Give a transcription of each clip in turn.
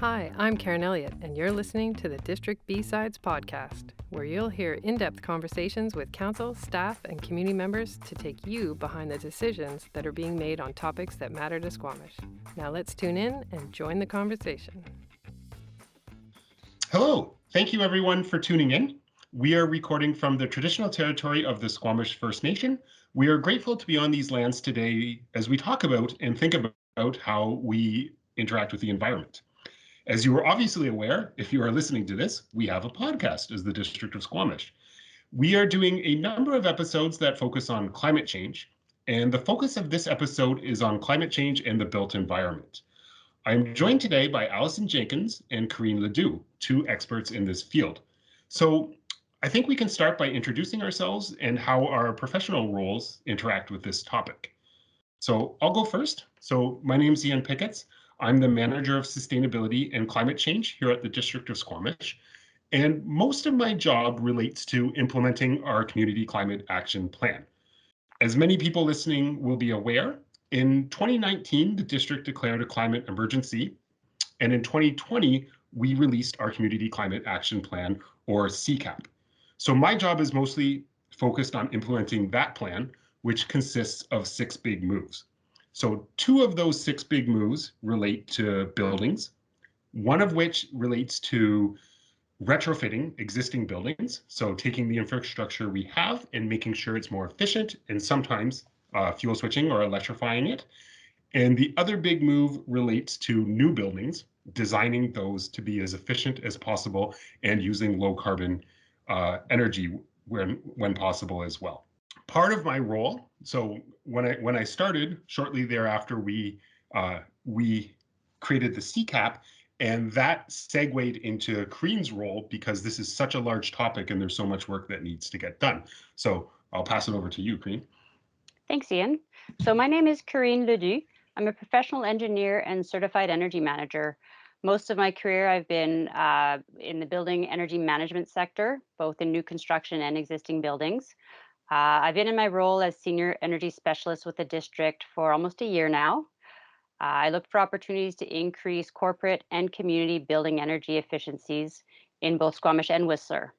Hi, I'm Karen Elliott, and you're listening to the District B-Sides podcast, where you'll hear in-depth conversations with council, staff, and community members to take you behind the decisions that are being made on topics that matter to Squamish. Now let's tune in and join the conversation. Hello, thank you everyone for tuning in. We are recording from the traditional territory of the Squamish First Nation. We are grateful to be on these lands today as we talk about and think about how we interact with the environment. As you are obviously aware, if you are listening to this, we have a podcast as the District of Squamish. We are doing a number of episodes that focus on climate change, and the focus of this episode is on climate change and the built environment. I am joined today by Allison Jenkins and Corrine Ledoux, two experts in this field. So I think we can start by introducing ourselves and how our professional roles interact with this topic. So I'll go first. So my name is Ian Picketts. I'm the Manager of Sustainability and Climate Change here at the District of Squamish. And most of my job relates to implementing our Community Climate Action Plan. As many people listening will be aware, in 2019, the district declared a climate emergency. And in 2020, we released our Community Climate Action Plan, or CCAP. So my job is mostly focused on implementing that plan, which consists of 6 big moves. So 2 of those 6 big moves relate to buildings, one of which relates to retrofitting existing buildings. So taking the infrastructure we have and making sure it's more efficient, and sometimes fuel switching or electrifying it. And the other big move relates to new buildings, designing those to be as efficient as possible and using low carbon energy when possible as well. Part of my role, so when I started, shortly thereafter, we created the CCAP, and that segued into Corine's role because this is such a large topic and there's so much work that needs to get done. So I'll pass it over to you, Corrine. Thanks, Ian. So my name is Corrine Ledoux. I'm a professional engineer and certified energy manager. Most of my career, I've been in the building energy management sector, both in new construction and existing buildings. I've been in my role as Senior Energy Specialist with the district for almost a year now. I look for opportunities to increase corporate and community building energy efficiencies in both Squamish and Whistler.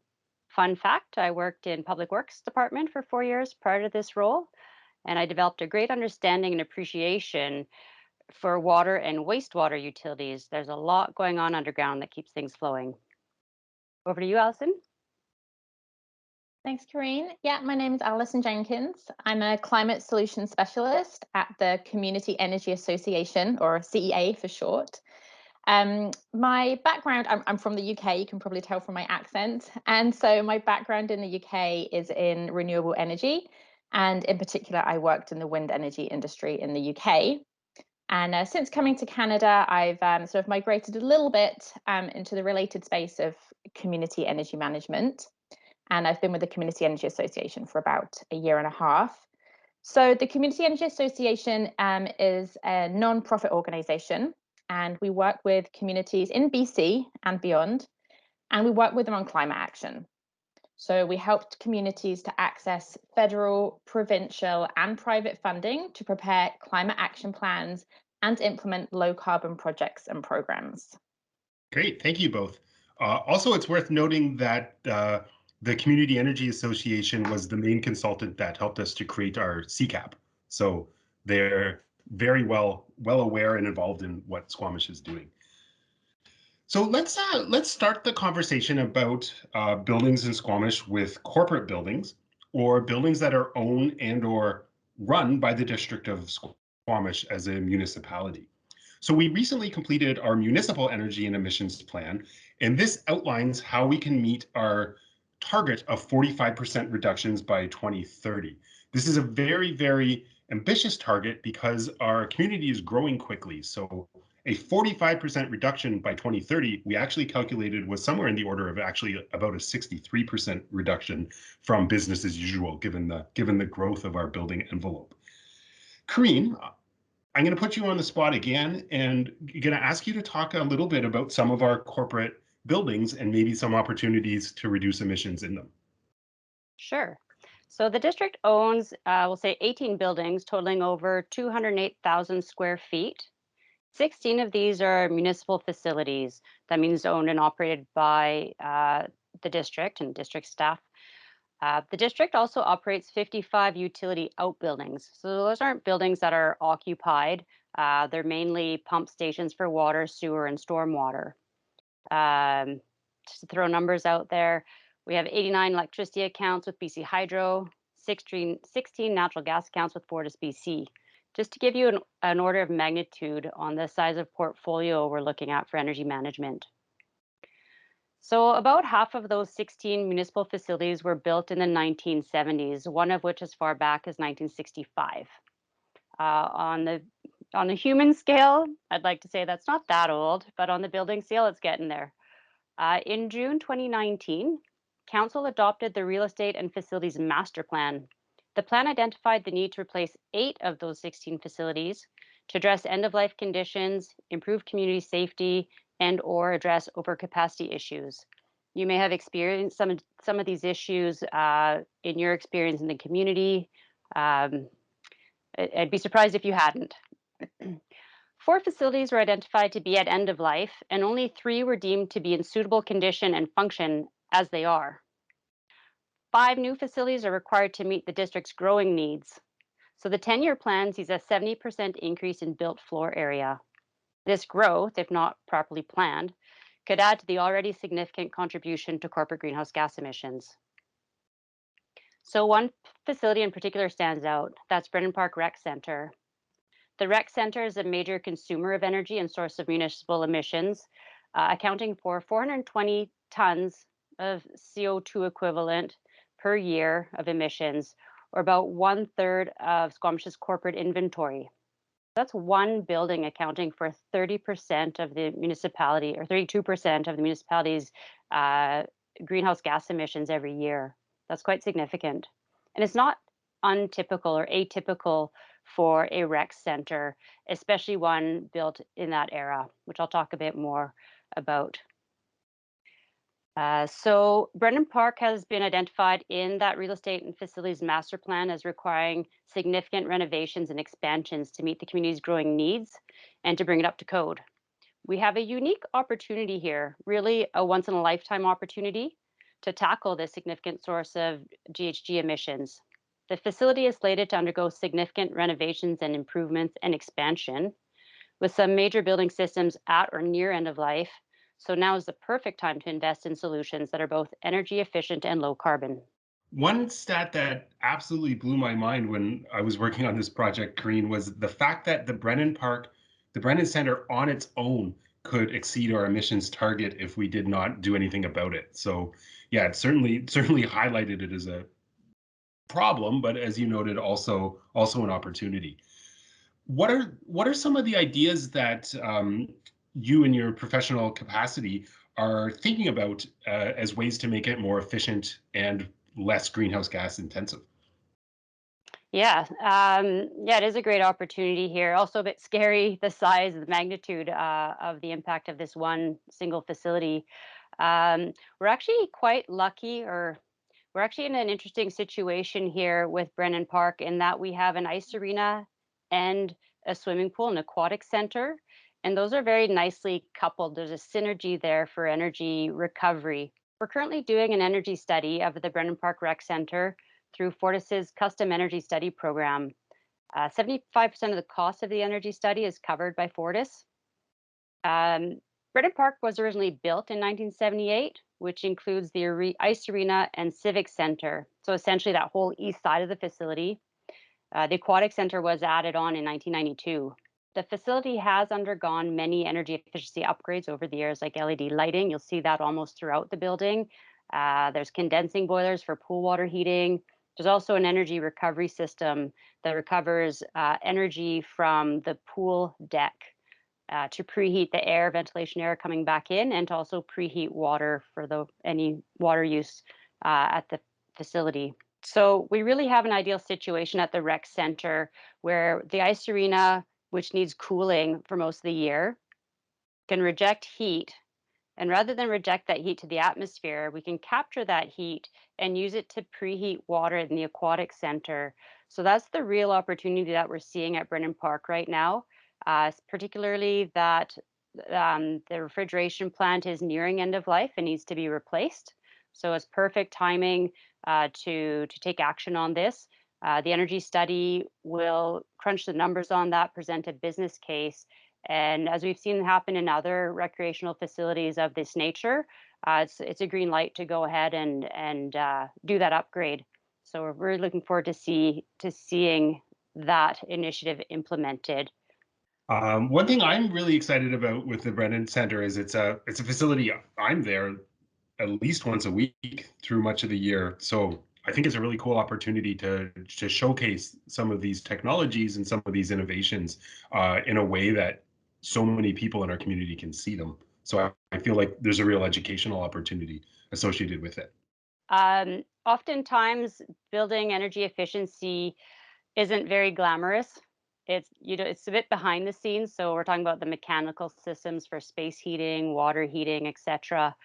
Fun fact, I worked in Public Works Department for 4 years prior to this role, and I developed a great understanding and appreciation for water and wastewater utilities. There's a lot going on underground that keeps things flowing. Over to you, Allison. Thanks, Corrine. Yeah, my name is Alison Jenkins. I'm a climate solution specialist at the Community Energy Association, or CEA for short. My background, I'm from the UK, you can probably tell from my accent. And so my background in the UK is in renewable energy. And in particular, I worked in the wind energy industry in the UK. And since coming to Canada, I've sort of migrated a little bit into the related space of community energy management. And I've been with the Community Energy Association for about a year and a half. So the Community Energy Association is a non-profit organisation, and we work with communities in BC and beyond, and we work with them on climate action. So we helped communities to access federal, provincial, and private funding to prepare climate action plans and implement low carbon projects and programs. Great, thank you both. Also, it's worth noting that the Community Energy Association was the main consultant that helped us to create our CCAP. So they're very well aware and involved in what Squamish is doing. So let's start the conversation about buildings in Squamish with corporate buildings, or buildings that are owned and or run by the District of Squamish as a municipality. So we recently completed our municipal energy and emissions plan, and this outlines how we can meet our target of 45% reductions by 2030. This is a very, very ambitious target because our community is growing quickly. So a 45% reduction by 2030, we actually calculated was somewhere in the order of actually about a 63% reduction from business as usual, given the growth of our building envelope. Corrine, I'm going to put you on the spot again, and going to ask you to talk a little bit about some of our corporate buildings and maybe some opportunities to reduce emissions in them. Sure. So the district owns, we'll say 18 buildings totaling over 208,000 square feet. 16 of these are municipal facilities. That means owned and operated by the district and district staff. The district also operates 55 utility outbuildings. So those aren't buildings that are occupied. They're mainly pump stations for water, sewer, and stormwater. Just to throw numbers out there, we have 89 electricity accounts with BC Hydro, 16 natural gas accounts with FortisBC. Just to give you an order of magnitude on the size of portfolio we're looking at for energy management. So about half of those 16 municipal facilities were built in the 1970s, one of which as far back as 1965. On the human scale, I'd like to say that's not that old, but on the building scale, it's getting there. In June 2019, Council adopted the Real Estate and Facilities Master Plan. The plan identified the need to replace 8 of those 16 facilities to address end-of-life conditions, improve community safety, and/or address overcapacity issues. You may have experienced some of these issues in your experience in the community. I'd be surprised if you hadn't. 4 facilities were identified to be at end of life, and only 3 were deemed to be in suitable condition and function as they are. 5 new facilities are required to meet the district's growing needs. So the 10-year plan sees a 70% increase in built floor area. This growth, if not properly planned, could add to the already significant contribution to corporate greenhouse gas emissions. So one facility in particular stands out. That's Brennan Park Rec Center. The Rec Center is a major consumer of energy and source of municipal emissions, accounting for 420 tons of CO2 equivalent per year of emissions, or about 1/3 of Squamish's corporate inventory. That's one building accounting for 30% of the municipality, or 32% of the municipality's greenhouse gas emissions every year. That's quite significant. And it's not untypical or atypical for a rec center, especially one built in that era, which I'll talk a bit more about. So Brennan Park has been identified in that real estate and facilities master plan as requiring significant renovations and expansions to meet the community's growing needs and to bring it up to code. We have a unique opportunity here, really a once in a lifetime opportunity to tackle this significant source of GHG emissions. The facility is slated to undergo significant renovations and improvements and expansion, with some major building systems at or near end of life. So now is the perfect time to invest in solutions that are both energy efficient and low carbon. One stat that absolutely blew my mind when I was working on this project, Corrine, was the fact that the Brennan Center on its own could exceed our emissions target if we did not do anything about it. So yeah, it certainly highlighted it as a problem, but as you noted, also an opportunity. What are some of the ideas that you in your professional capacity are thinking about as ways to make it more efficient and less greenhouse gas intensive? Yeah, it is a great opportunity here. Also a bit scary, the size, the magnitude of the impact of this one single facility. We're actually quite lucky, or we're actually in an interesting situation here with Brennan Park in that we have an ice arena and a swimming pool, an aquatic center, and those are very nicely coupled. There's a synergy there for energy recovery. We're currently doing an energy study of the Brennan Park Rec Center through Fortis's Custom Energy Study Program. 75% of the cost of the energy study is covered by Fortis. Brennan Park was originally built in 1978, which includes the ice arena and civic center. So essentially that whole east side of the facility. The aquatic center was added on in 1992. The facility has undergone many energy efficiency upgrades over the years, like LED lighting. You'll see that almost throughout the building. There's condensing boilers for pool water heating. There's also an energy recovery system that recovers energy from the pool deck to preheat the air, ventilation air coming back in, and to also preheat water for any water use at the facility. So we really have an ideal situation at the rec center where the ice arena, which needs cooling for most of the year, can reject heat. And rather than reject that heat to the atmosphere, we can capture that heat and use it to preheat water in the aquatic center. So that's the real opportunity that we're seeing at Brennan Park right now. particularly that the refrigeration plant is nearing end of life and needs to be replaced. So it's perfect timing to take action on this. The energy study will crunch the numbers on that, present a business case, and as we've seen happen in other recreational facilities of this nature, it's a green light to go ahead and do that upgrade. So we're really looking forward to seeing that initiative implemented. One thing I'm really excited about with the Brennan Center is it's a facility. I'm there at least once a week through much of the year. So I think it's a really cool opportunity to showcase some of these technologies and some of these innovations in a way that so many people in our community can see them. So I feel like there's a real educational opportunity associated with it. Oftentimes, building energy efficiency isn't very glamorous. It's a bit behind the scenes. So we're talking about the mechanical systems for space heating, water heating, etc.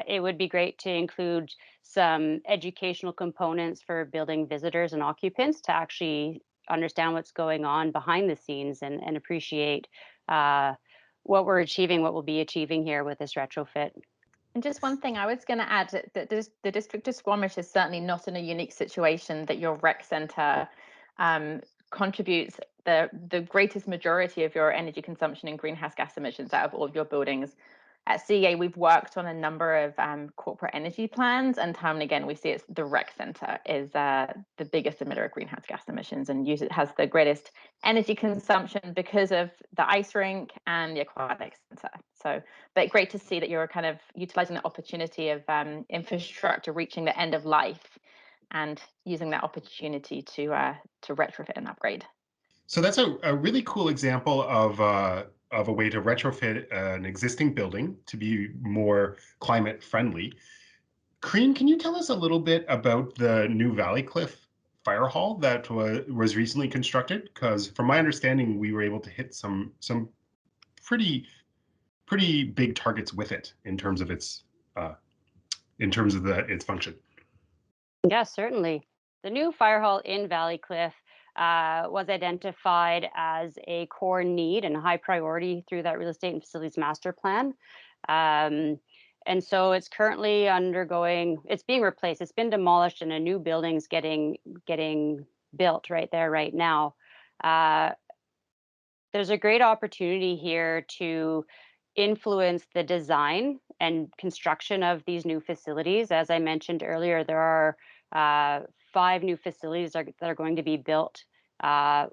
It would be great to include some educational components for building visitors and occupants to actually understand what's going on behind the scenes and appreciate what we're achieving, what we'll be achieving here with this retrofit. And just one thing I was going to add, that the District of Squamish is certainly not in a unique situation that your rec centre contributes the greatest majority of your energy consumption and greenhouse gas emissions out of all of your buildings. At CEA, we've worked on a number of corporate energy plans, and time and again, we see the rec centre is the biggest emitter of greenhouse gas emissions and has the greatest energy consumption because of the ice rink and the aquatic centre. So, but great to see that you're kind of utilising the opportunity of infrastructure reaching the end of life and using that opportunity to retrofit and upgrade. So that's a really cool example of a way to retrofit an existing building to be more climate friendly. Corrine, can you tell us a little bit about the new Valley Cliff Fire Hall that was recently constructed? Because from my understanding, we were able to hit some pretty big targets with it in terms of its its function. Yeah, certainly. The new fire hall in Valley Cliff was identified as a core need and a high priority through that real estate and facilities master plan. And so it's currently it's being replaced. It's been demolished and a new building's getting built right there right now. There's a great opportunity here to influence the design and construction of these new facilities. As I mentioned earlier, there are 5 new facilities that are going to be built, are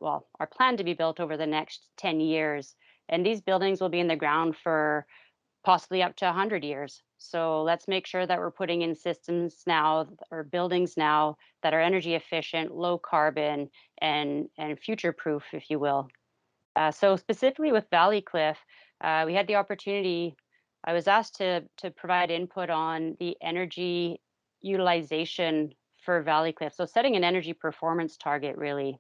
planned to be built over the next 10 years. And these buildings will be in the ground for possibly up to 100 years. So let's make sure that we're putting in systems now or buildings now that are energy efficient, low carbon, and future proof, if you will. So specifically with Valley Cliff, we had the opportunity. I was asked to provide input on the energy utilization for Valley Cliff. So setting an energy performance target, really.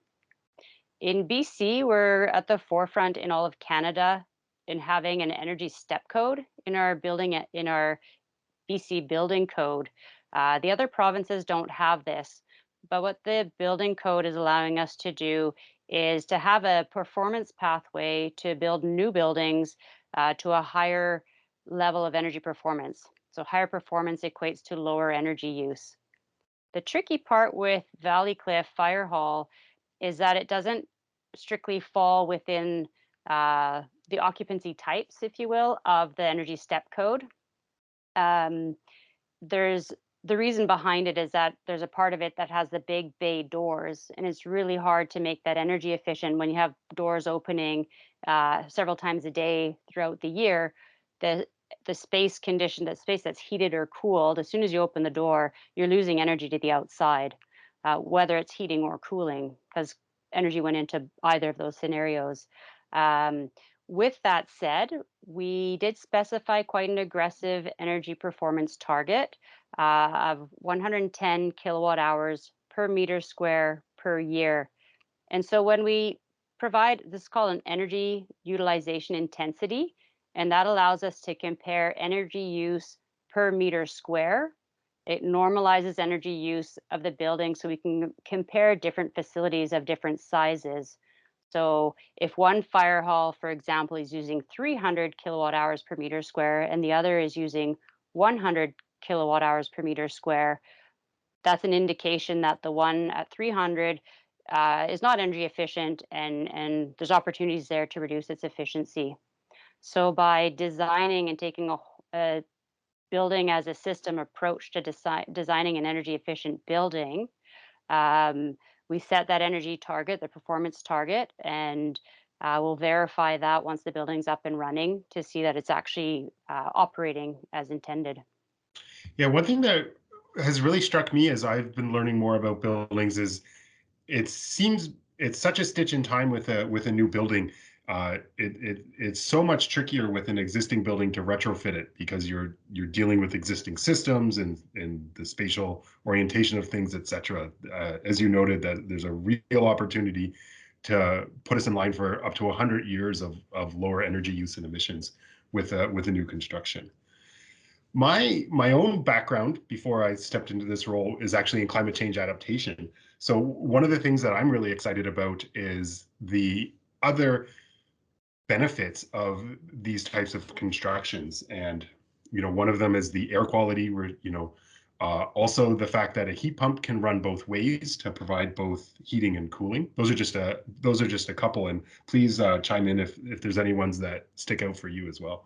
In BC, we're at the forefront in all of Canada in having an energy step code in our BC building code. The other provinces don't have this, but what the building code is allowing us to do is to have a performance pathway to build new buildings to a higher level of energy performance. So higher performance equates to lower energy use. The tricky part with Valley Cliff Fire Hall is that it doesn't strictly fall within the occupancy types, if you will, of the energy step code. There's the reason behind it is that there's a part of it that has the big bay doors, and it's really hard to make that energy efficient when you have doors opening several times a day throughout the year. The space condition, that space that's heated or cooled, as soon as you open the door, you're losing energy to the outside, whether it's heating or cooling, because energy went into either of those scenarios. With that said, we did specify quite an aggressive energy performance target of 110 kilowatt hours per meter square per year. And so when we provide, this is called an energy utilization intensity, and that allows us to compare energy use per meter square. It normalizes energy use of the building so we can compare different facilities of different sizes. So if one fire hall, for example, is using 300 kilowatt hours per meter square and the other is using 100 kilowatt hours per meter square, that's an indication that the one at 300 is not energy efficient, and there's opportunities there to reduce its efficiency. So by designing and taking a building as a system approach to designing an energy efficient building, we set that energy target, the performance target, and we'll verify that once the building's up and running to see that it's actually operating as intended. Yeah, one thing that has really struck me as I've been learning more about buildings is it seems it's such a stitch in time with a new building. It's so much trickier with an existing building to retrofit it because you're dealing with existing systems and the spatial orientation of things, etc. As you noted, that there's a real opportunity to put us in line for up to 100 years of lower energy use and emissions with a new construction. My own background before I stepped into this role is actually in climate change adaptation. So one of the things that I'm really excited about is the other benefits of these types of constructions. And, one of them is the air quality, where, also the fact that a heat pump can run both ways to provide both heating and cooling. Those are just a couple. And please chime in if there's any ones that stick out for you as well.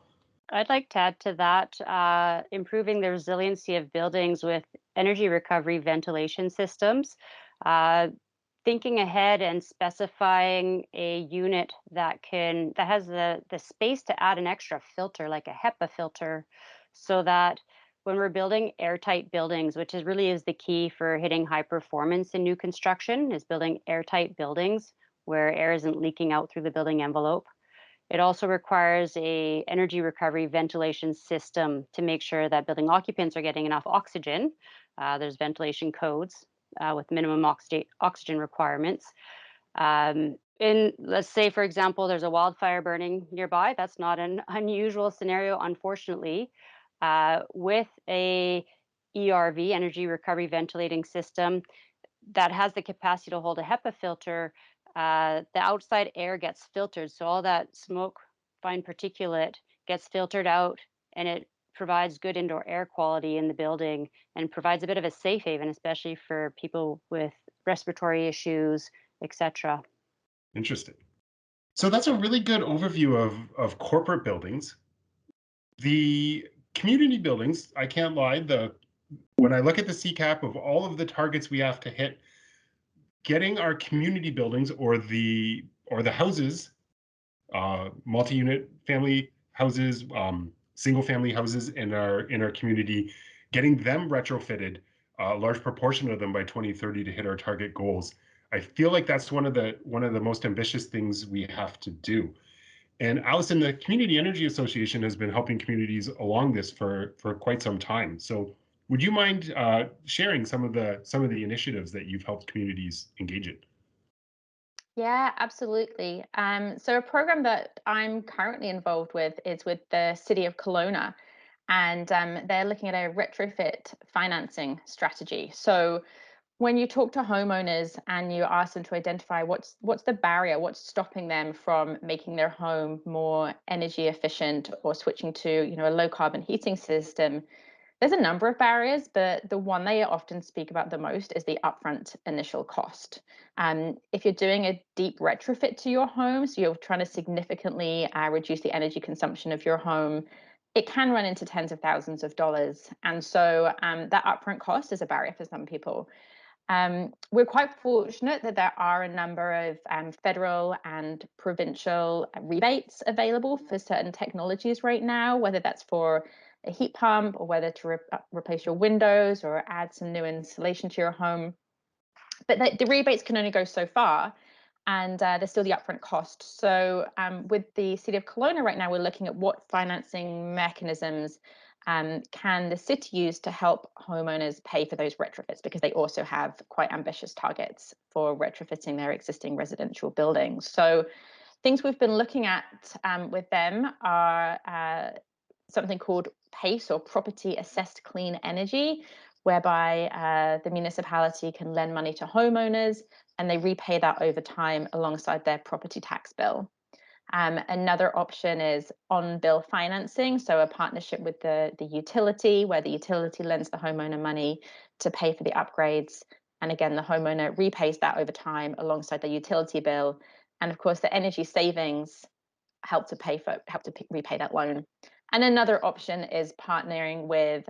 I'd like to add to that, improving the resiliency of buildings with energy recovery ventilation systems, thinking ahead and specifying a unit that has the space to add an extra filter, like a HEPA filter, so that when we're building airtight buildings, which really is the key for hitting high performance in new construction, is building airtight buildings where air isn't leaking out through the building envelope. It also requires a energy recovery ventilation system to make sure that building occupants are getting enough oxygen. There's ventilation codes with minimum oxygen requirements. Let's say, for example, there's a wildfire burning nearby. That's not an unusual scenario, unfortunately. With a ERV, energy recovery ventilating system, that has the capacity to hold a HEPA filter, the outside air gets filtered. So all that smoke, fine particulate, gets filtered out, and it provides good indoor air quality in the building and provides a bit of a safe haven, especially for people with respiratory issues, etc. Interesting. So that's a really good overview of corporate buildings. The community buildings, I can't lie, when I look at the CCAP of all of the targets we have to hit, getting our community buildings or the houses, multi-unit family houses, single family houses in our community, getting them retrofitted, a large proportion of them by 2030 to hit our target goals. I feel like that's one of the most ambitious things we have to do. And Allison, the Community Energy Association has been helping communities along this for quite some time. So would you mind sharing some of the initiatives that you've helped communities engage in? Yeah, absolutely. So a program that I'm currently involved with is with the City of Kelowna, and they're looking at a retrofit financing strategy. So when you talk to homeowners and you ask them to identify what's the barrier, what's stopping them from making their home more energy efficient or switching to, a low carbon heating system, there's a number of barriers, but the one they often speak about the most is the upfront initial cost. If you're doing a deep retrofit to your home, so you're trying to significantly reduce the energy consumption of your home, it can run into tens of thousands of dollars. And so that upfront cost is a barrier for some people. We're quite fortunate that there are a number of federal and provincial rebates available for certain technologies right now, whether that's for a heat pump or whether to replace your windows or add some new insulation to your home. But the rebates can only go so far, and there's still the upfront cost. So with the City of Kelowna right now, we're looking at what financing mechanisms can the city use to help homeowners pay for those retrofits, because they also have quite ambitious targets for retrofitting their existing residential buildings. So things we've been looking at with them are something called PACE, or Property Assessed Clean Energy, whereby the municipality can lend money to homeowners and they repay that over time alongside their property tax bill. Another option is on-bill financing, so a partnership with the utility, where the utility lends the homeowner money to pay for the upgrades. And again, the homeowner repays that over time alongside the utility bill. And of course, the energy savings help to repay that loan. And another option is partnering with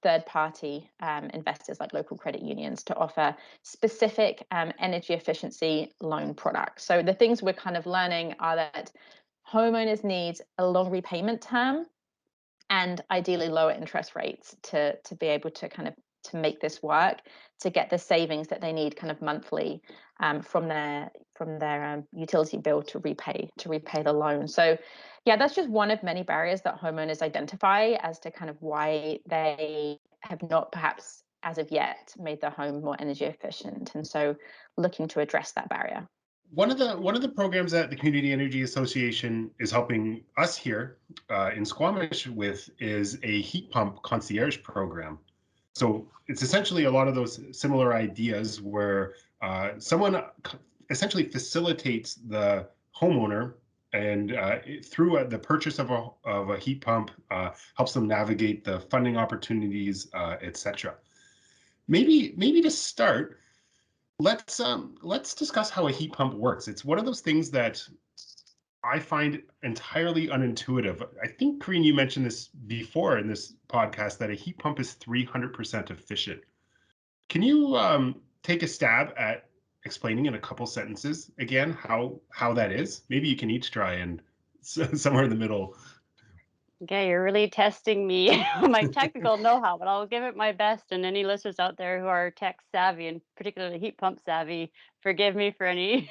third-party investors like local credit unions to offer specific energy efficiency loan products. So the things we're kind of learning are that homeowners need a long repayment term and ideally lower interest rates to be able to kind of to make this work, to get the savings that they need kind of monthly from their utility bill to repay the loan. So yeah, that's just one of many barriers that homeowners identify as to kind of why they have not perhaps as of yet made their home more energy efficient, and so looking to address that barrier. One of the programs that the Community Energy Association is helping us here in Squamish with is a heat pump concierge program. So it's essentially a lot of those similar ideas where someone essentially facilitates the homeowner and through the purchase of a heat pump helps them navigate the funding opportunities, etc. Maybe to start, let's discuss how a heat pump works. It's one of those things that I find entirely unintuitive. I think, Corrine, you mentioned this before in this podcast, that a heat pump is 300% efficient. Can you take a stab at explaining in a couple sentences again how that is? Maybe you can each try and somewhere in the middle. Okay, you're really testing me on my technical know-how, but I'll give it my best. And any listeners out there who are tech savvy and particularly heat pump savvy, forgive me for any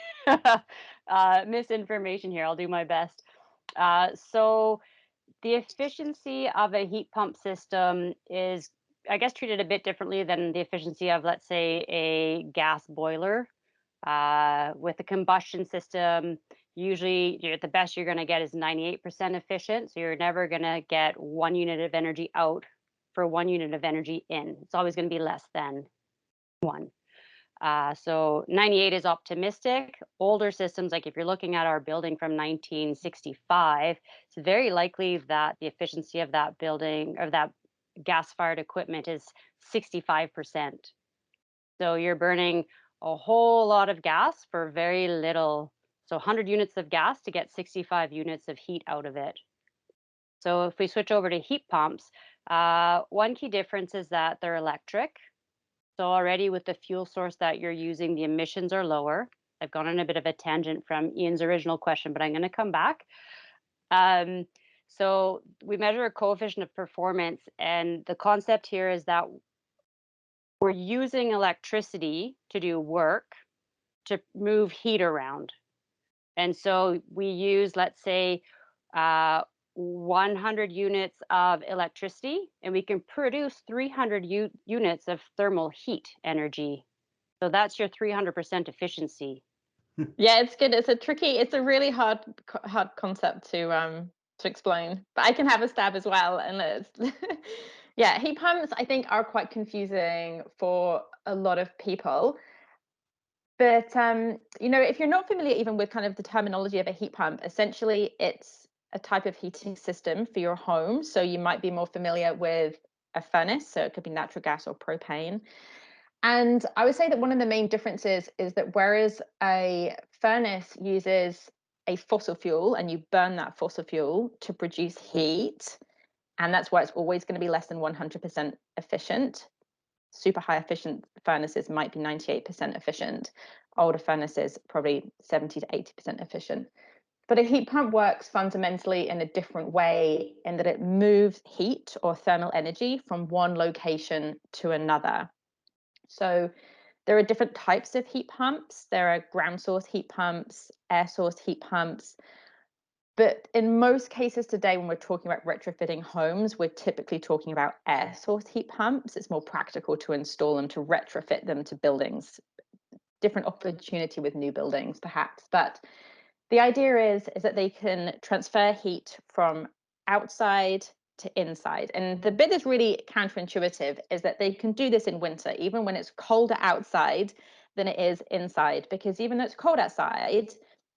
misinformation here. I'll do my best. So the efficiency of a heat pump system is, I guess, treated a bit differently than the efficiency of, let's say, a gas boiler. With a combustion system, usually the best you're going to get is 98% efficient. So you're never going to get 1 unit of energy out for 1 unit of energy in. It's always going to be less than 1. So 98 is optimistic. Older systems, like if you're looking at our building from 1965, it's very likely that the efficiency of that building or that gas-fired equipment is 65%. So you're burning a whole lot of gas for very little. So 100 units of gas to get 65 units of heat out of it. So if we switch over to heat pumps, one key difference is that they're electric. So already with the fuel source that you're using, the emissions are lower. I've gone on a bit of a tangent from Ian's original question, but I'm going to come back. So we measure a coefficient of performance, and the concept here is that we're using electricity to do work to move heat around. And so we use, let's say, 100 units of electricity, and we can produce 300 units of thermal heat energy. So that's your 300% efficiency. Yeah, it's good. It's a really hard concept to explain, but I can have a stab as well. And it's yeah, heat pumps I think are quite confusing for a lot of people. But if you're not familiar even with kind of the terminology of a heat pump, essentially it's a type of heating system for your home. So you might be more familiar with a furnace, so it could be natural gas or propane. And I would say that one of the main differences is that whereas a furnace uses a fossil fuel and you burn that fossil fuel to produce heat, and that's why it's always going to be less than 100% efficient. Super high efficient furnaces might be 98% efficient. Older furnaces probably 70 to 80% efficient. But a heat pump works fundamentally in a different way in that it moves heat or thermal energy from one location to another. So there are different types of heat pumps. There are ground source heat pumps, air source heat pumps. But in most cases today, when we're talking about retrofitting homes, we're typically talking about air source heat pumps. It's more practical to install them, to retrofit them to buildings. Different opportunity with new buildings, perhaps. But the idea is that they can transfer heat from outside to inside. And the bit that's really counterintuitive is that they can do this in winter, even when it's colder outside, than it is inside, because even though it's cold outside,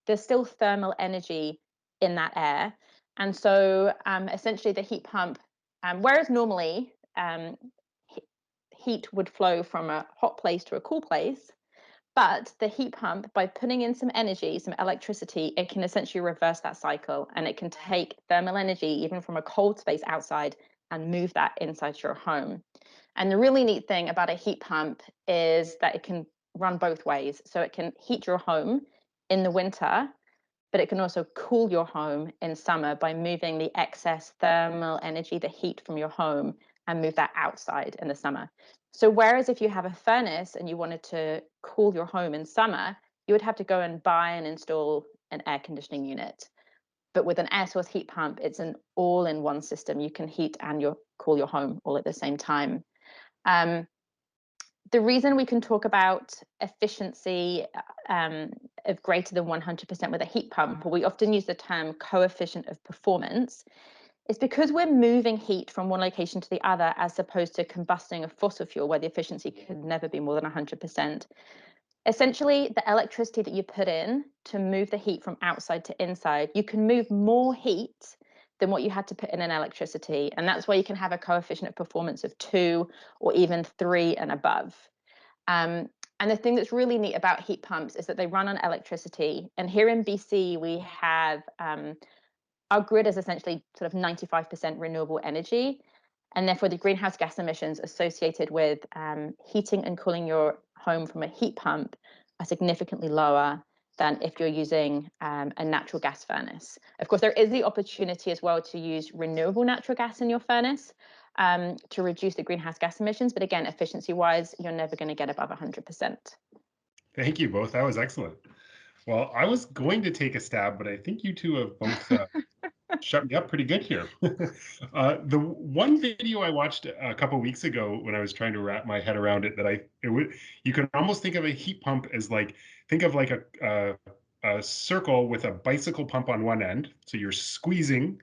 there's still thermal energy in that air. And so essentially the heat pump, whereas normally heat would flow from a hot place to a cool place, but the heat pump, by putting in some energy, some electricity, it can essentially reverse that cycle, and it can take thermal energy even from a cold space outside and move that inside your home. And the really neat thing about a heat pump is that it can run both ways. So it can heat your home in the winter, but it can also cool your home in summer by moving the excess thermal energy, the heat from your home, and move that outside in the summer. So whereas if you have a furnace and you wanted to cool your home in summer, you would have to go and buy and install an air conditioning unit. But with an air source heat pump, it's an all-in-one system. You can heat and cool your home all at the same time. The reason we can talk about efficiency of greater than 100% with a heat pump, or we often use the term coefficient of performance, is because we're moving heat from one location to the other, as opposed to combusting a fossil fuel where the efficiency could never be more than 100%. Essentially, the electricity that you put in to move the heat from outside to inside, you can move more heat than what you had to put in electricity. And that's why you can have a coefficient of performance of 2 or even 3 and above. And the thing that's really neat about heat pumps is that they run on electricity. And here in BC, we have our grid is essentially sort of 95% renewable energy. And therefore, the greenhouse gas emissions associated with heating and cooling your home from a heat pump are significantly lower than if you're using a natural gas furnace. Of course, there is the opportunity as well to use renewable natural gas in your furnace to reduce the greenhouse gas emissions. But again, efficiency-wise, you're never going to get above 100%. Thank you both. That was excellent. Well, I was going to take a stab, but I think you two have both shut me up pretty good here. The one video I watched a couple of weeks ago when I was trying to wrap my head around it, you can almost think of a heat pump as think of like a circle with a bicycle pump on one end. So you're squeezing,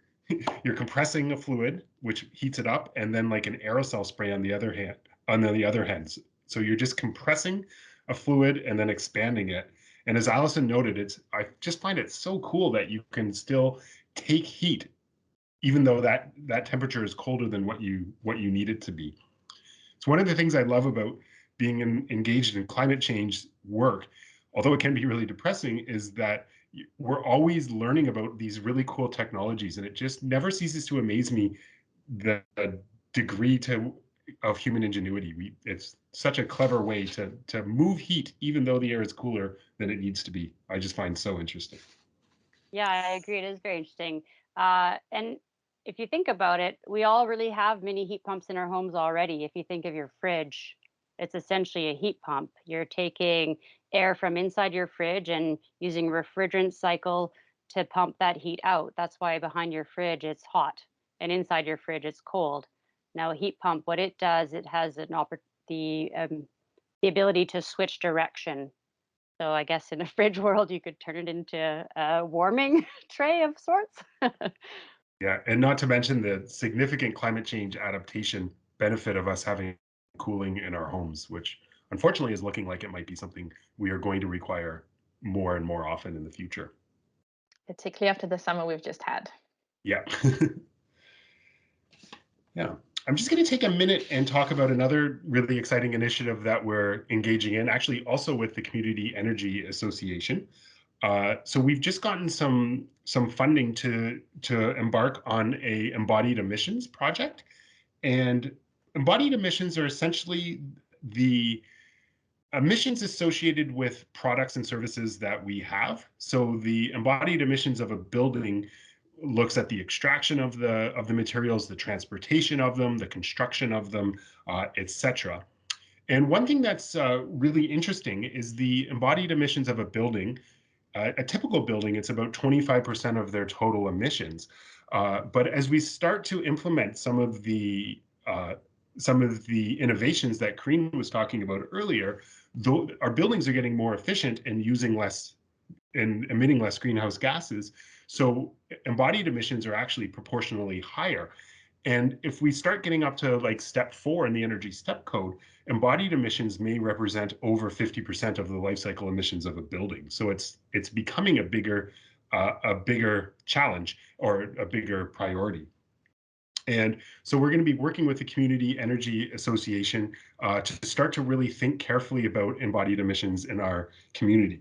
you're compressing a fluid, which heats it up, and then like an aerosol spray on the other hand. So you're just compressing a fluid and then expanding it. And as Allison noted, I just find it so cool that you can still take heat, even though that temperature is colder than what you need it to be. It's one of the things I love about being engaged in climate change work, although it can be really depressing, is that we're always learning about these really cool technologies, and it just never ceases to amaze me the degree of human ingenuity. It's such a clever way to move heat, even though the air is cooler than it needs to be. I just find so interesting. Yeah, I agree. It is very interesting. And if you think about it, we all really have mini heat pumps in our homes already. If you think of your fridge, it's essentially a heat pump. You're taking air from inside your fridge and using a refrigerant cycle to pump that heat out. That's why behind your fridge it's hot, and inside your fridge it's cold. Now, a heat pump, what it does, it has the ability to switch direction. So I guess in a fridge world, you could turn it into a warming tray of sorts. Yeah, and not to mention the significant climate change adaptation benefit of us having cooling in our homes, which unfortunately is looking like it might be something we are going to require more and more often in the future. Particularly after the summer we've just had. Yeah. Yeah. I'm just going to take a minute and talk about another really exciting initiative that we're engaging in, actually also with the Community Energy Association. So we've just gotten some funding to embark on a embodied emissions project. And embodied emissions are essentially the emissions associated with products and services that we have. So the embodied emissions of a building looks at the extraction of the materials, the transportation of them, the construction of them, etc. And one thing that's really interesting is the embodied emissions of a building. A typical building, it's about 25% of their total emissions. But as we start to implement some of the innovations that Corrine was talking about earlier, our buildings are getting more efficient and using less and emitting less greenhouse gases. So embodied emissions are actually proportionally higher. And if we start getting up to like step 4 in the energy step code, embodied emissions may represent over 50% of the life cycle emissions of a building. So it's becoming a bigger challenge, or a bigger priority. And so we're going to be working with the Community Energy Association to start to really think carefully about embodied emissions in our community.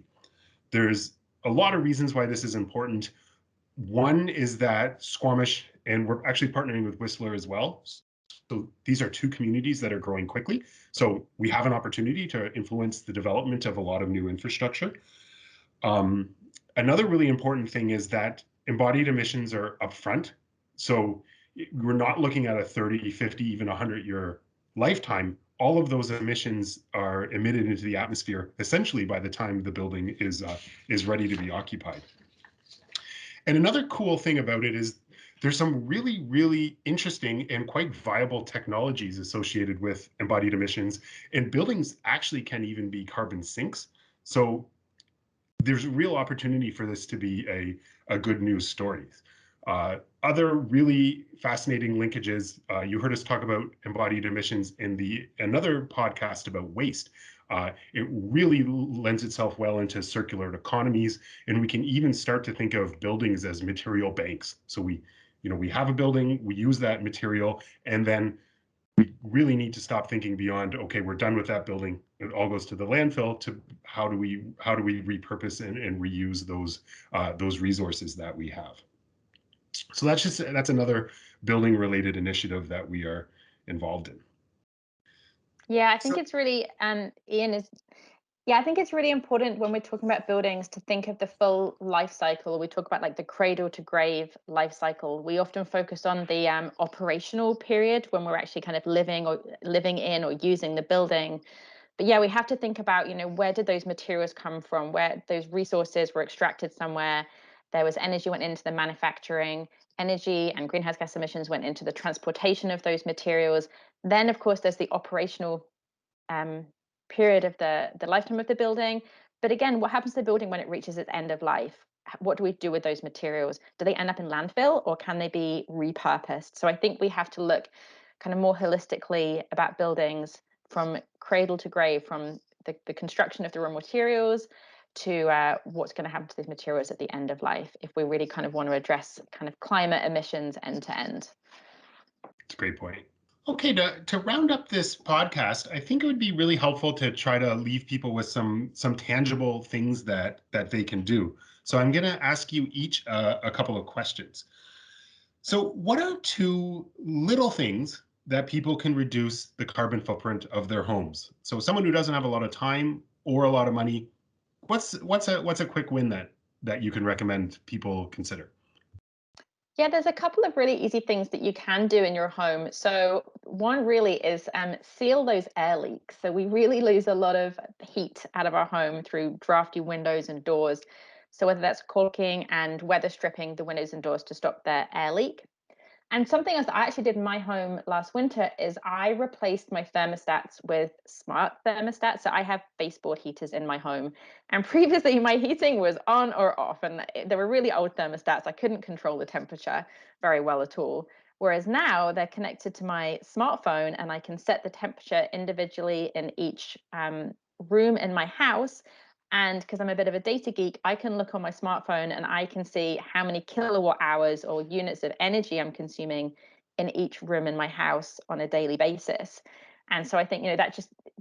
There's a lot of reasons why this is important. One is that Squamish, and we're actually partnering with Whistler as well. So these are two communities that are growing quickly. So we have an opportunity to influence the development of a lot of new infrastructure. Another really important thing is that embodied emissions are upfront. So we're not looking at a 30, 50, even 100-year lifetime. All of those emissions are emitted into the atmosphere essentially by the time the building is ready to be occupied. And another cool thing about it is there's some really, really interesting and quite viable technologies associated with embodied emissions, and buildings actually can even be carbon sinks. So there's a real opportunity for this to be a good news story. Other really fascinating linkages, you heard us talk about embodied emissions in another podcast about waste. It really lends itself well into circular economies, and we can even start to think of buildings as material banks. So we have a building, we use that material, and then we really need to stop thinking beyond, okay, we're done with that building, it all goes to the landfill, to how do we repurpose and reuse those resources that we have. So that's another building related initiative that we are involved in. Yeah, I think it's really, I think it's really important when we're talking about buildings to think of the full life cycle. We talk about like the cradle to grave life cycle. We often focus on the operational period when we're actually kind of living in or using the building. But yeah, we have to think about, where did those materials come from? Where those resources were extracted somewhere. There was energy went into the manufacturing, energy and greenhouse gas emissions went into the transportation of those materials. Then, of course, there's the operational period of the lifetime of the building. But again, what happens to the building when it reaches its end of life? What do we do with those materials? Do they end up in landfill, or can they be repurposed? So I think we have to look kind of more holistically about buildings from cradle to grave, from the construction of the raw materials to what's going to happen to these materials at the end of life, if we really kind of want to address kind of climate emissions end to end. It's a great point. Okay, to round up this podcast, I think it would be really helpful to try to leave people with some tangible things that they can do. So I'm going to ask you each a couple of questions. So what are 2 little things that people can reduce the carbon footprint of their homes? So someone who doesn't have a lot of time or a lot of money, what's a quick win that you can recommend people consider? Yeah, there's a couple of really easy things that you can do in your home. So one really is seal those air leaks. So we really lose a lot of heat out of our home through drafty windows and doors. So whether that's caulking and weather stripping the windows and doors to stop the air leak. And something else that I actually did in my home last winter is I replaced my thermostats with smart thermostats. So I have baseboard heaters in my home. And previously my heating was on or off, and they were really old thermostats. I couldn't control the temperature very well at all. Whereas now they're connected to my smartphone, and I can set the temperature individually in each room in my house. And because I'm a bit of a data geek, I can look on my smartphone and I can see how many kilowatt hours or units of energy I'm consuming in each room in my house on a daily basis. And so I think,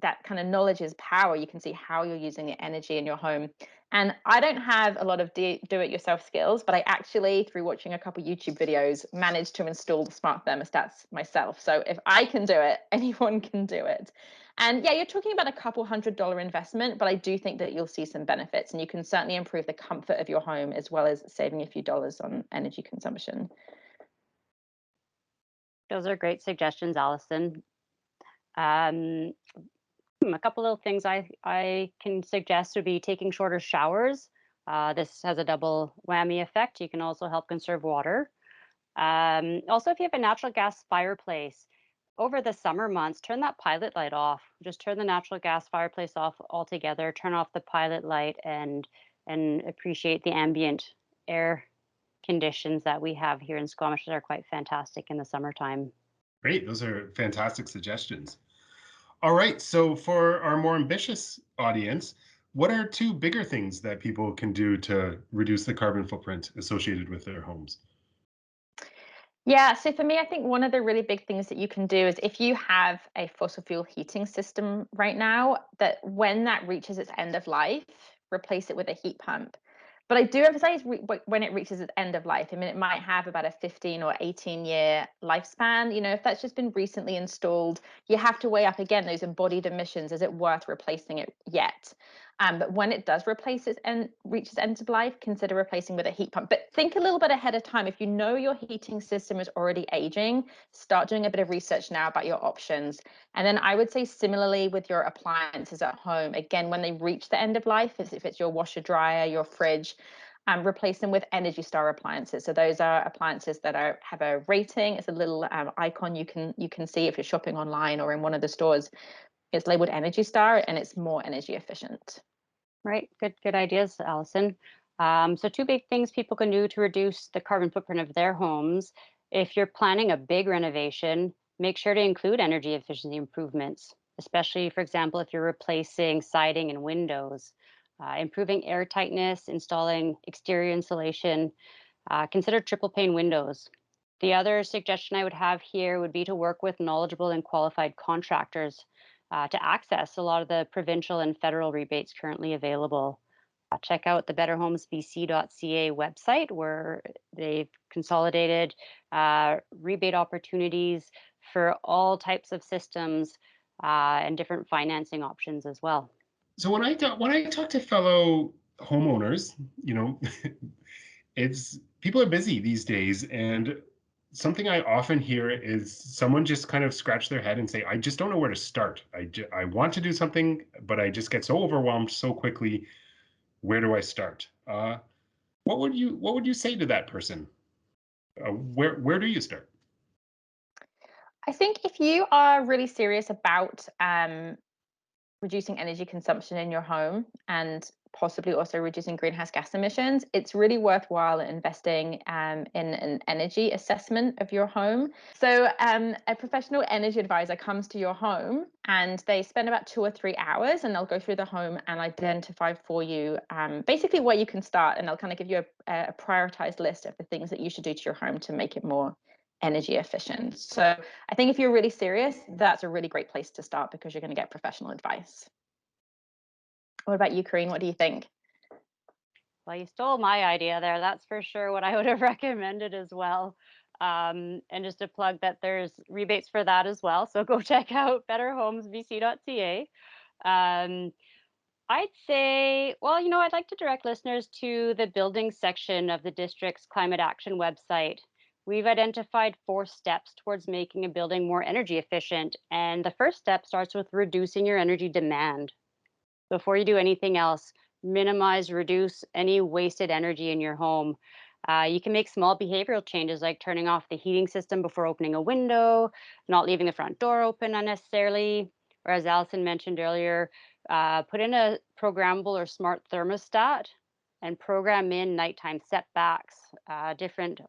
that kind of knowledge is power. You can see how you're using the energy in your home. And I don't have a lot of do-it-yourself skills, but I actually, through watching a couple YouTube videos, managed to install the smart thermostats myself. So if I can do it, anyone can do it. And yeah, you're talking about a couple $100 investment, but I do think that you'll see some benefits, and you can certainly improve the comfort of your home as well as saving a few dollars on energy consumption. Those are great suggestions, Allison. A couple little things I can suggest would be taking shorter showers. This has a double whammy effect. You can also help conserve water. Also, if you have a natural gas fireplace, over the summer months, turn that pilot light off. Just turn the natural gas fireplace off altogether. Turn off the pilot light and appreciate the ambient air conditions that we have here in Squamish that are quite fantastic in the summertime. Great. Those are fantastic suggestions. All right. So for our more ambitious audience, what are two bigger things that people can do to reduce the carbon footprint associated with their homes? Yeah, so for me, I think one of the really big things that you can do is if you have a fossil fuel heating system right now, that when that reaches its end of life, replace it with a heat pump. But I do emphasize when it reaches its end of life. I mean, it might have about a 15 or 18-year lifespan. You know, if that's just been recently installed, you have to weigh up again those embodied emissions. Is it worth replacing it yet? But when it does replace its end, reaches end of life, consider replacing with a heat pump. But think a little bit ahead of time. If you know your heating system is already aging, start doing a bit of research now about your options. And then I would say similarly with your appliances at home, again, when they reach the end of life, if it's your washer, dryer, your fridge, replace them with Energy Star appliances. So those are appliances that have a rating. It's a little icon you can see if you're shopping online or in one of the stores. It's labeled Energy Star and it's more energy efficient. Right. Good ideas, Allison. So two big things people can do to reduce the carbon footprint of their homes. If you're planning a big renovation, make sure to include energy efficiency improvements, especially, for example, if you're replacing siding and windows, improving air tightness, installing exterior insulation. Consider triple pane windows. The other suggestion I would have here would be to work with knowledgeable and qualified contractors to access a lot of the provincial and federal rebates currently available. Check out the betterhomesbc.ca website where they've consolidated rebate opportunities for all types of systems and different financing options as well. So when I talk to fellow homeowners, it's people are busy these days, and something I often hear is someone just kind of scratch their head and say, "I just don't know where to start. I want to do something, but I just get so overwhelmed so quickly. Where do I start?" What would you say to that person? Where do you start? I think if you are really serious about reducing energy consumption in your home and possibly also reducing greenhouse gas emissions, it's really worthwhile investing in an energy assessment of your home. So a professional energy advisor comes to your home and they spend about 2 or 3 hours and they'll go through the home and identify for you basically where you can start, and they'll kind of give you a prioritized list of the things that you should do to your home to make it more energy efficient. So I think if you're really serious, that's a really great place to start because you're going to get professional advice. What about you, Corrine? What do you think? Well, you stole my idea there. That's for sure what I would have recommended as well. And just to plug that there's rebates for that as well. So go check out betterhomesbc.ca. Um, I'd say, well, I'd like to direct listeners to the building section of the district's climate action website. We've identified 4 steps towards making a building more energy efficient. And the first step starts with reducing your energy demand. Before you do anything else, minimize, reduce any wasted energy in your home. You can make small behavioral changes like turning off the heating system before opening a window, not leaving the front door open unnecessarily, or as Allison mentioned earlier, put in a programmable or smart thermostat and program in nighttime setbacks, different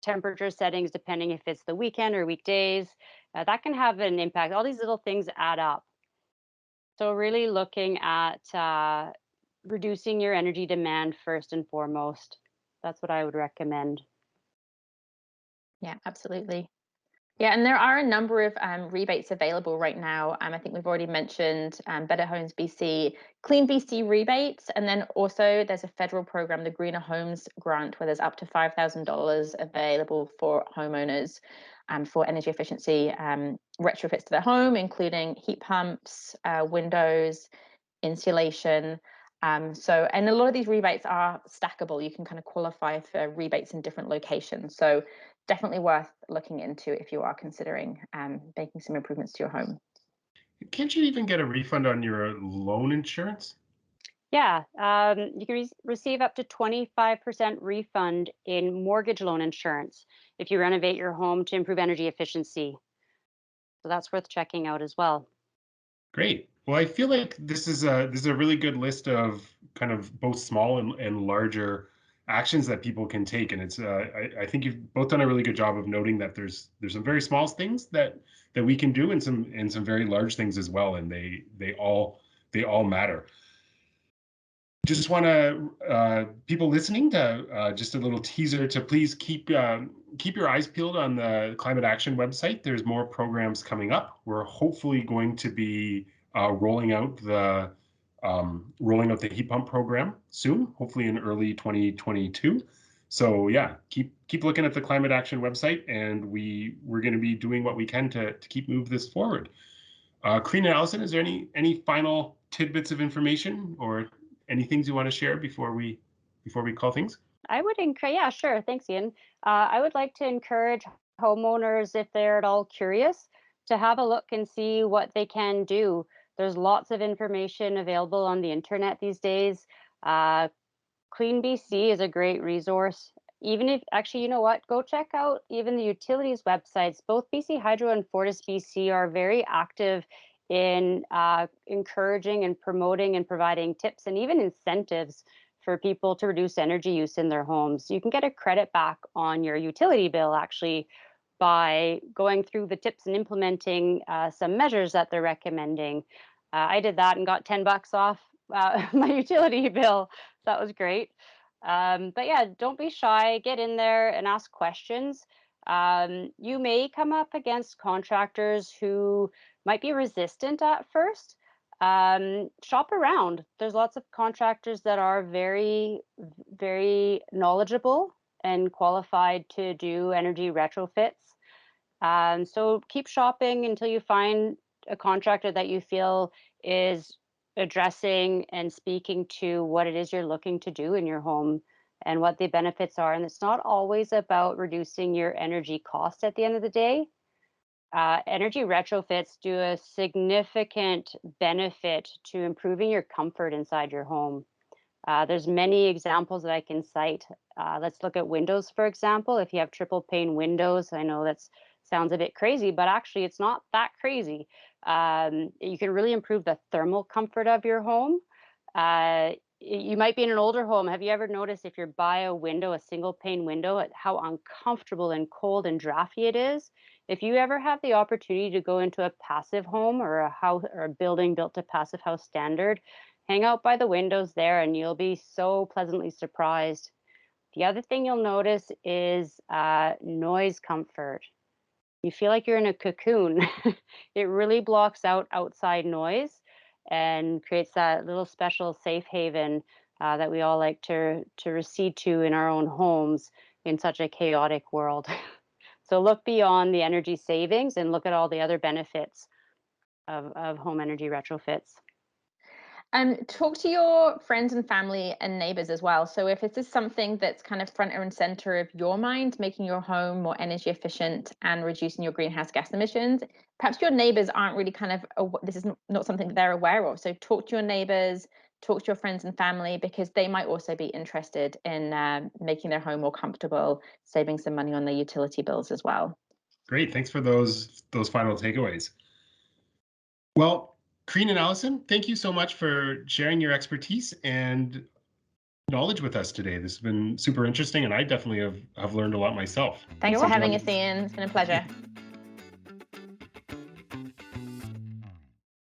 temperature settings depending if it's the weekend or weekdays. That can have an impact. All these little things add up. So really looking at reducing your energy demand first and foremost. That's what I would recommend. Yeah, absolutely. Yeah, and there are a number of rebates available right now. I think we've already mentioned Better Homes BC, Clean BC rebates, and then also there's a federal program, the Greener Homes Grant, where there's up to $5,000 available for homeowners for energy efficiency retrofits to their home, including heat pumps, windows, insulation. And a lot of these rebates are stackable. You can kind of qualify for rebates in different locations. So definitely worth looking into if you are considering making some improvements to your home. Can't you even get a refund on your loan insurance? Yeah, you can receive up to 25% refund in mortgage loan insurance if you renovate your home to improve energy efficiency. So that's worth checking out as well. Great. Well, I feel like this is a really good list of kind of both small and larger actions that people can take. And it's I think you've both done a really good job of noting that there's some very small things that we can do, and some very large things as well, and they all matter. Just want to people listening to just a little teaser to please keep your eyes peeled on the Climate Action website. There's more programs coming up. We're hopefully going to be rolling out the heat pump program soon, hopefully in early 2022. So yeah, keep looking at the Climate Action website, and we're going to be doing what we can to keep move this forward. Corrine and Allison, is there any final tidbits of information or any things you want to share before we call things? I would encourage, yeah, sure. Thanks, Ian. I would like to encourage homeowners, if they're at all curious, to have a look and see what they can do. There's lots of information available on the internet these days. Clean BC is a great resource. Even if, actually, you know what, go check out even the utilities websites. Both BC Hydro and Fortis BC are very active in encouraging and promoting and providing tips and even incentives for people to reduce energy use in their homes. You can get a credit back on your utility bill, actually, by going through the tips and implementing some measures that they're recommending. I did that and got $10 off my utility bill. So that was great. But yeah, don't be shy. Get in there and ask questions. You may come up against contractors who might be resistant at first. Shop around. There's lots of contractors that are very, very knowledgeable and qualified to do energy retrofits. So keep shopping until you find a contractor that you feel is addressing and speaking to what it is you're looking to do in your home and what the benefits are. And it's not always about reducing your energy cost at the end of the day. Energy retrofits do a significant benefit to improving your comfort inside your home. There's many examples that I can cite. Let's look at windows, for example. If you have triple pane windows, I know that sounds a bit crazy, but actually it's not that crazy. You can really improve the thermal comfort of your home. You might be in an older home. Have you ever noticed if you're by a window, a single pane window, how uncomfortable and cold and drafty it is? If you ever have the opportunity to go into a passive home or a house or a building built to passive house standard, hang out by the windows there and you'll be so pleasantly surprised. The other thing you'll notice is noise comfort. You feel like you're in a cocoon. It really blocks out outside noise and creates that little special safe haven that we all like to recede to in our own homes in such a chaotic world. So look beyond the energy savings and look at all the other benefits of home energy retrofits. Talk to your friends and family and neighbors as well. So if this is something that's kind of front and center of your mind, making your home more energy efficient and reducing your greenhouse gas emissions, perhaps your neighbors aren't really this is not something that they're aware of. So talk to your neighbors, talk to your friends and family, because they might also be interested in making their home more comfortable, saving some money on their utility bills as well. Great, thanks for those final takeaways. Well, Corrine and Allison, thank you so much for sharing your expertise and knowledge with us today. This has been super interesting, and I definitely have learned a lot myself. Thanks for having us, Ian. It's been a pleasure.